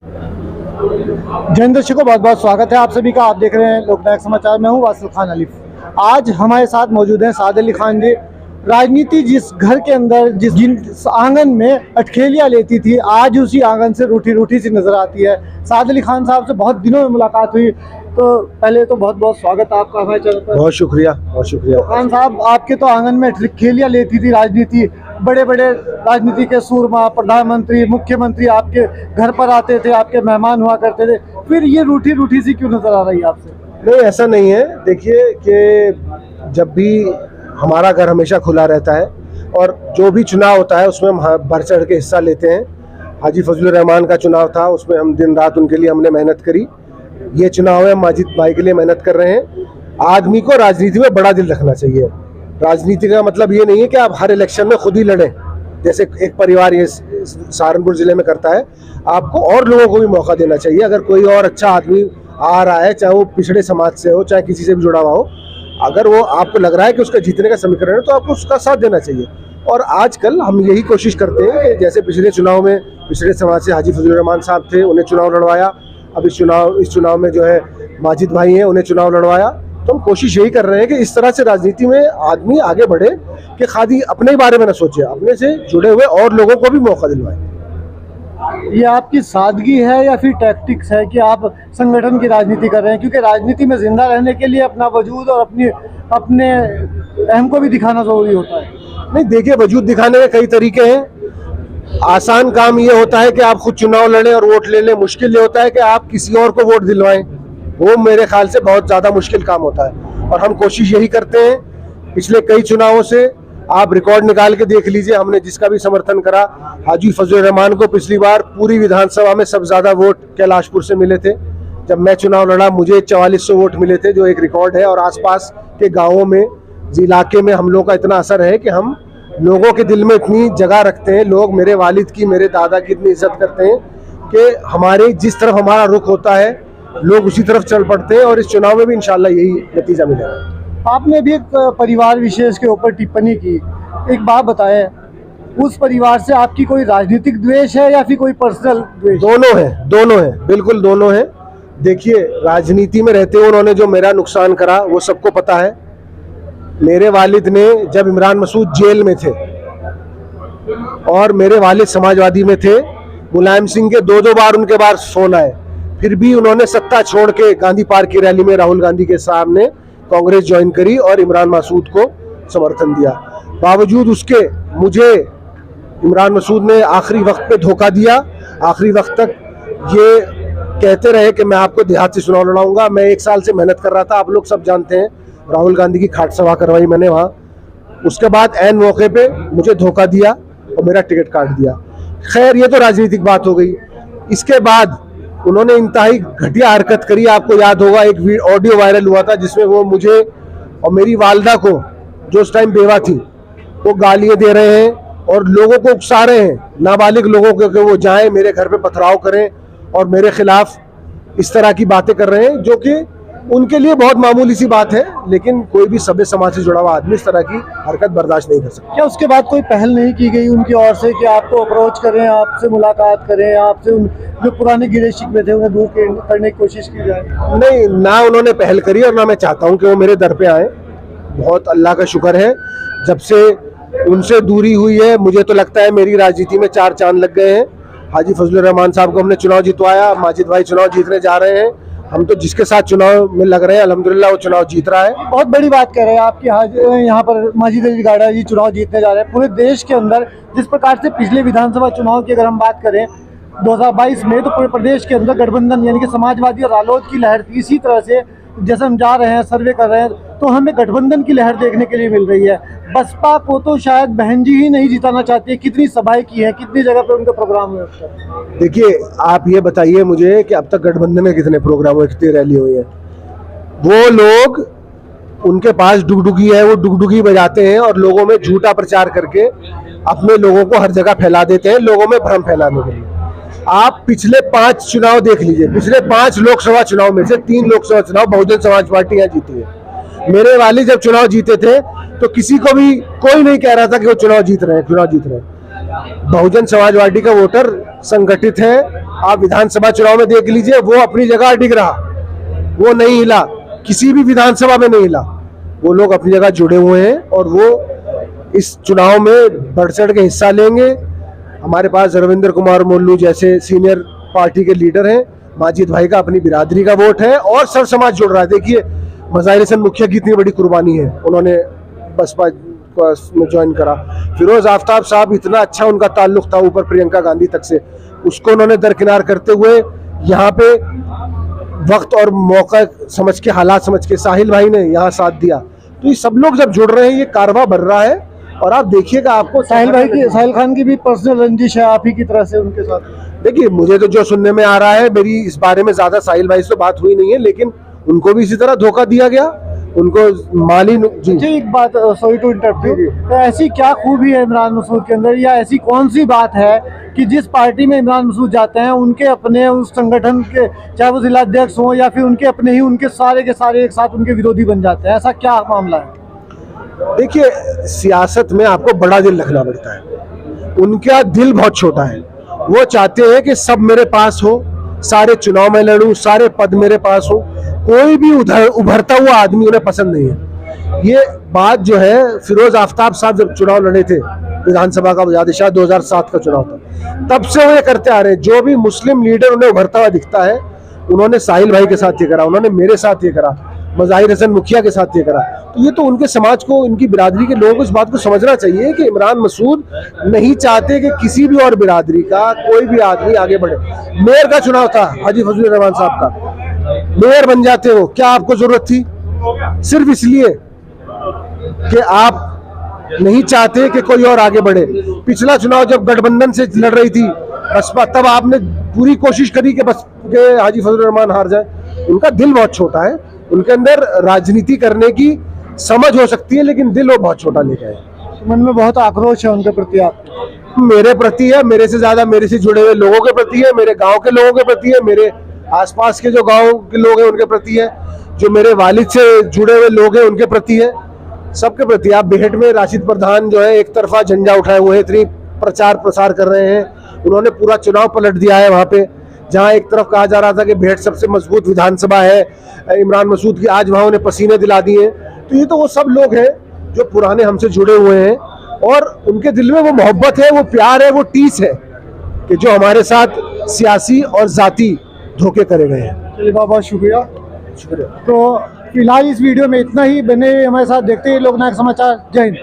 जैन दर्शकों को बहुत बहुत स्वागत है आप सभी का। आप देख रहे हैं लोकनायक समाचार। मैं हूं वासिल खान अलीफ। आज हमारे साथ मौजूद हैं साद अली खान जी। राजनीति जिस घर के अंदर जिन आंगन में अटखेलियां लेती थी, आज उसी आंगन से रूठी रूठी सी नजर आती है। साद अली खान साहब से बहुत दिनों में मुलाकात हुई, तो पहले तो बहुत बहुत स्वागत आपका हमारे चैनल पर। बहुत शुक्रिया, बहुत शुक्रिया। खान साहब, आपके तो आंगन में अटखेलियां लेती थी राजनीति। बड़े बड़े राजनीति के सूरमा, प्रधानमंत्री, मुख्यमंत्री आपके घर पर आते थे, आपके मेहमान हुआ करते थे। फिर ये रूठी रूठी सी क्यों नजर आ रही है आपसे? नहीं, ऐसा नहीं है। देखिए कि जब भी हमारा घर हमेशा खुला रहता है और जो भी चुनाव होता है उसमें हम बढ़ चढ़ के हिस्सा लेते हैं। हाजी फजलुर रहमान का चुनाव था, उसमें हम दिन रात उनके लिए हमने मेहनत करी। ये चुनाव है, माजिद भाई के लिए मेहनत कर रहे हैं। आदमी को राजनीति में बड़ा दिल रखना चाहिए। राजनीति का मतलब ये नहीं है कि आप हर इलेक्शन में खुद ही लड़ें, जैसे एक परिवार ये सहारनपुर जिले में करता है। आपको और लोगों को भी मौका देना चाहिए। अगर कोई और अच्छा आदमी आ रहा है, चाहे वो पिछड़े समाज से हो, चाहे किसी से भी जुड़ा हुआ हो, अगर वो आपको लग रहा है कि उसका जीतने का समीकरण है, तो आपको उसका साथ देना चाहिए। और आजकल हम यही कोशिश करते हैं कि जैसे पिछले चुनाव में पिछड़े समाज से हाजी फजलुर रहमान साहब थे, उन्हें चुनाव लड़वाया। अब इस चुनाव में जो है माजिद भाई हैं, उन्हें चुनाव लड़वाया। तो हम कोशिश यही कर रहे हैं कि इस तरह से राजनीति में आदमी आगे बढ़े कि खाली अपने ही बारे में न सोचे, अपने से जुड़े हुए और लोगों को भी मौका दिलवाए। ये आपकी सादगी है या फिर टैक्टिक्स है कि आप संगठन की राजनीति कर रहे हैं? क्योंकि राजनीति में जिंदा रहने के लिए अपना वजूद और अपने अहम को भी दिखाना जरूरी होता है। नहीं, देखिए, वजूद दिखाने के कई तरीके हैं। आसान काम ये होता है कि आप खुद चुनाव लड़ें और वोट ले लें। मुश्किल ये होता है कि आप किसी और को वोट दिलवाएं। वो मेरे ख्याल से बहुत ज़्यादा मुश्किल काम होता है और हम कोशिश यही करते हैं। पिछले कई चुनावों से आप रिकॉर्ड निकाल के देख लीजिए, हमने जिसका भी समर्थन करा। हाजी फजलुर रहमान को पिछली बार पूरी विधानसभा में सबसे ज़्यादा वोट कैलाशपुर से मिले थे। जब मैं चुनाव लड़ा, मुझे 4400 वोट मिले थे, जो एक रिकॉर्ड है। और आसपास के गाँवों में, इलाके में हम लोगों का इतना असर है कि हम लोगों के दिल में इतनी जगह रखते हैं। लोग मेरे वालिद की, मेरे दादा की इतनी इज्जत करते हैं कि हमारे जिस तरफ हमारा रुख होता है, लोग उसी तरफ चल पड़ते हैं। और इस चुनाव में भी इंशाल्लाह यही नतीजा मिलेगा। आपने भी एक परिवार विशेष के ऊपर टिप्पणी की। एक बात बताएं, उस परिवार से आपकी कोई राजनीतिक द्वेष है या फिर कोई पर्सनल द्वेष? दोनों है, बिल्कुल दोनों हैं। देखिए, राजनीति में रहते हुए उन्होंने जो मेरा नुकसान करा वो सबको पता है। मेरे वालिद ने, जब इमरान मसूद जेल में थे और मेरे वालिद समाजवादी में थे, मुलायम सिंह के दो बार उनके बार फोन आए, फिर भी उन्होंने सत्ता छोड़ के गांधी पार्क की रैली में राहुल गांधी के सामने कांग्रेस ज्वाइन करी और इमरान मसूद को समर्थन दिया। बावजूद उसके मुझे इमरान मसूद ने आखिरी वक्त पे धोखा दिया। आखिरी वक्त तक ये कहते रहे कि मैं आपको देहात से चुनाव लड़ाऊंगा। मैं 1 साल से मेहनत कर रहा था, आप लोग सब जानते हैं। राहुल गांधी की खाट सभा करवाई मैंने वहाँ। उसके बाद ऐन मौके पे मुझे धोखा दिया और मेरा टिकट काट दिया। खैर, ये तो राजनीतिक बात हो गई। इसके बाद उन्होंने इंतहाई घटिया हरकत करी। आपको याद होगा, एक ऑडियो वायरल हुआ था जिसमें वो मुझे और मेरी वालदा को, जो उस टाइम बेवा थी, वो गालियाँ दे रहे हैं और लोगों को उकसा रहे हैं, नाबालिग लोगों को, कि वो जाएं मेरे घर पे पथराव करें और मेरे खिलाफ इस तरह की बातें कर रहे हैं, जो कि उनके लिए बहुत मामूली सी बात है। लेकिन कोई भी सभ्य समाज से जुड़ा हुआ आदमी इस तरह की हरकत बर्दाश्त नहीं कर सकता। क्या उसके बाद कोई पहल नहीं की गई उनकी ओर से कि आपको अप्रोच करें, आपसे मुलाकात करें, आपसे जो पुराने गिले शिकवे थे उन्हें दूर करने की कोशिश की जाए? नहीं, ना उन्होंने पहल करी और ना मैं चाहता हूं कि वो मेरे दर पे आए। बहुत अल्लाह का शुक्र है, जब से उनसे दूरी हुई है, मुझे तो लगता है मेरी राजनीति में 4 चांद लग गए हैं। हाजी फजलुर रहमान साहब को हमने चुनाव जितवाया, माजिद भाई चुनाव जीतने जा रहे हैं। हम तो जिसके साथ चुनाव में लग रहे हैं, अल्हम्दुलिल्लाह वो चुनाव जीत रहा है। बहुत बड़ी बात कह रहे हैं आपकी। यहाँ पर माजिद अली गाड़ा जी चुनाव जीतने जा रहे हैं। पूरे देश के अंदर जिस प्रकार से पिछले विधानसभा चुनाव की अगर हम बात करें 2022 में, तो पूरे प्रदेश के अंदर गठबंधन यानी कि समाजवादी और रालोद की लहर थी। इसी तरह से जैसे हम जा रहे हैं, सर्वे कर रहे हैं, तो हमें गठबंधन की लहर देखने के लिए मिल रही है। बसपा को तो शायद बहन जी ही नहीं जिताना चाहती है। कितनी सभाएं की हैं, कितनी जगह पे उनका प्रोग्राम है? देखिए, आप ये बताइए मुझे कि अब तक गठबंधन में कितने प्रोग्राम हुए, कितनी रैली हुई है? वो लोग, उनके पास डुगडुगी है, वो डुगडुगी बजाते हैं और लोगों में झूठा प्रचार करके अपने लोगों को हर जगह फैला देते हैं, लोगों में भ्रम फैलाने के लिए। आप पिछले 5 चुनाव देख लीजिए। पिछले 5 लोकसभा चुनाव में से 3 लोकसभा चुनाव बहुजन समाज पार्टी यहाँ जीती है। मेरे वालिद जब चुनाव जीते थे तो किसी को भी कोई नहीं कह रहा था कि वो चुनाव जीत रहे हैं। बहुजन समाज पार्टी का वोटर संगठित है। आप विधानसभा चुनाव में देख लीजिए, वो अपनी जगह टिक रहा, वो नहीं हिला, किसी भी विधानसभा में नहीं हिला। वो लोग अपनी जगह जुड़े हुए हैं और वो इस चुनाव में बढ़ चढ़ के हिस्सा लेंगे। हमारे पास रविंद्र कुमार मोल्लू जैसे सीनियर पार्टी के लीडर हैं, माजिद भाई का अपनी बिरादरी का वोट है और सर समाज जुड़ रहा है। देखिए मज़ाहिर हसन मुखिया की इतनी बड़ी कुर्बानी है, उन्होंने बसपा में ज्वाइन करा। फिरोज आफ्ताब साहब, इतना अच्छा उनका ताल्लुक था ऊपर प्रियंका गांधी तक से, उसको उन्होंने दरकिनार करते हुए यहाँ पे वक्त और मौका समझ के, हालात समझ के साहिल भाई ने यहाँ साथ दिया। तो ये सब लोग जब जुड़ रहे हैं, ये कारवां बढ़ रहा है। और आप देखिएगा, आपको साहिल खान की भी पर्सनल रंजिश है आप ही की तरह से उनके साथ। देखिए मुझे तो जो सुनने में आ रहा है, मेरी इस बारे में ज्यादा साहिल भाई से बात हुई नहीं है, लेकिन उनको भी इसी तरह धोखा दिया गया, उनको माली जी। एक बात, सॉरी टू इंटरप्ट, तो ऐसी क्या खूबी है इमरान मसूद के अंदर, या ऐसी कौन सी बात है कि जिस पार्टी में इमरान मसूद जाते हैं उनके अपने उस संगठन के, चाहे वो जिला अध्यक्ष हों या फिर उनके अपने ही, उनके सारे के सारे एक साथ उनके विरोधी बन जाते हैं? ऐसा क्या मामला है? देखिए सियासत में आपको बड़ा दिल रखना पड़ता है, उनका दिल बहुत छोटा है। वो चाहते हैं कि सब मेरे पास हो, सारे चुनाव में लड़ूं, सारे पद मेरे पास हो, कोई भी उधर उभरता हुआ आदमी उन्हें पसंद नहीं है। ये बात जो है, फिरोज आफ्ताब साहब जब चुनाव लड़े थे विधानसभा का, याद है शायद 2007 का चुनाव था, तब से वो ये करते आ रहे हैं। जो भी मुस्लिम लीडर उन्हें उभरता हुआ दिखता है, उन्होंने साहिल भाई के साथ ये करा, उन्होंने मेरे साथ ये करा, मज़ाहिर हसन मुखिया के साथ ये करा। तो ये तो उनके समाज को, इनकी बिरादरी के लोगों को इस बात को समझना चाहिए कि इमरान मसूद नहीं चाहते कि किसी भी और बिरादरी का कोई भी आदमी आगे बढ़े। मेयर का चुनाव था, हाजी फजलुर रहमान साहब का, मेयर बन जाते हो, क्या आपको जरूरत थी? सिर्फ इसलिए कि आप नहीं चाहते कि कोई और आगे बढ़े। पिछला चुनाव जब गठबंधन से लड़ रही थी बसपा, तब आपने पूरी कोशिश करी कि बस के हाजी फजलुर रहमान हार जाए। उनका दिल बहुत छोटा है, उनके अंदर राजनीति करने की समझ हो सकती है, लेकिन दिल वो बहुत छोटा लेके आए। मन में बहुत आक्रोश है उनके प्रति आपको? मेरे प्रति है, मेरे से ज्यादा मेरे से जुड़े हुए लोगों के प्रति है, मेरे गांव के लोगों के प्रति है, मेरे आसपास के जो गांव के लोग हैं उनके प्रति है, जो मेरे वालिद से जुड़े हुए लोग हैं उनके प्रति है, सबके प्रति। आप बेहट में राशिद प्रधान जो है एक तरफा झंडा उठाए हुए हैं, इतनी प्रचार प्रसार कर रहे हैं, उन्होंने पूरा चुनाव पलट दिया है वहाँ पे। जहाँ एक तरफ कहा जा रहा था कि बेहट सबसे मजबूत विधानसभा है इमरान मसूद की, आज वहाँ उन्हें पसीने दिला दिए। तो ये तो वो सब लोग हैं जो पुराने हमसे जुड़े हुए हैं और उनके दिल में वो मोहब्बत है, वो प्यार है, वो टीस है कि जो हमारे साथ सियासी और जाती धोखे करे गए हैं। चलिए बहुत बहुत शुक्रिया। शुक्रिया। तो फिलहाल इस वीडियो में इतना ही। बने हमारे साथ, देखते हैं लोकनायक समाचार। जय हिंद।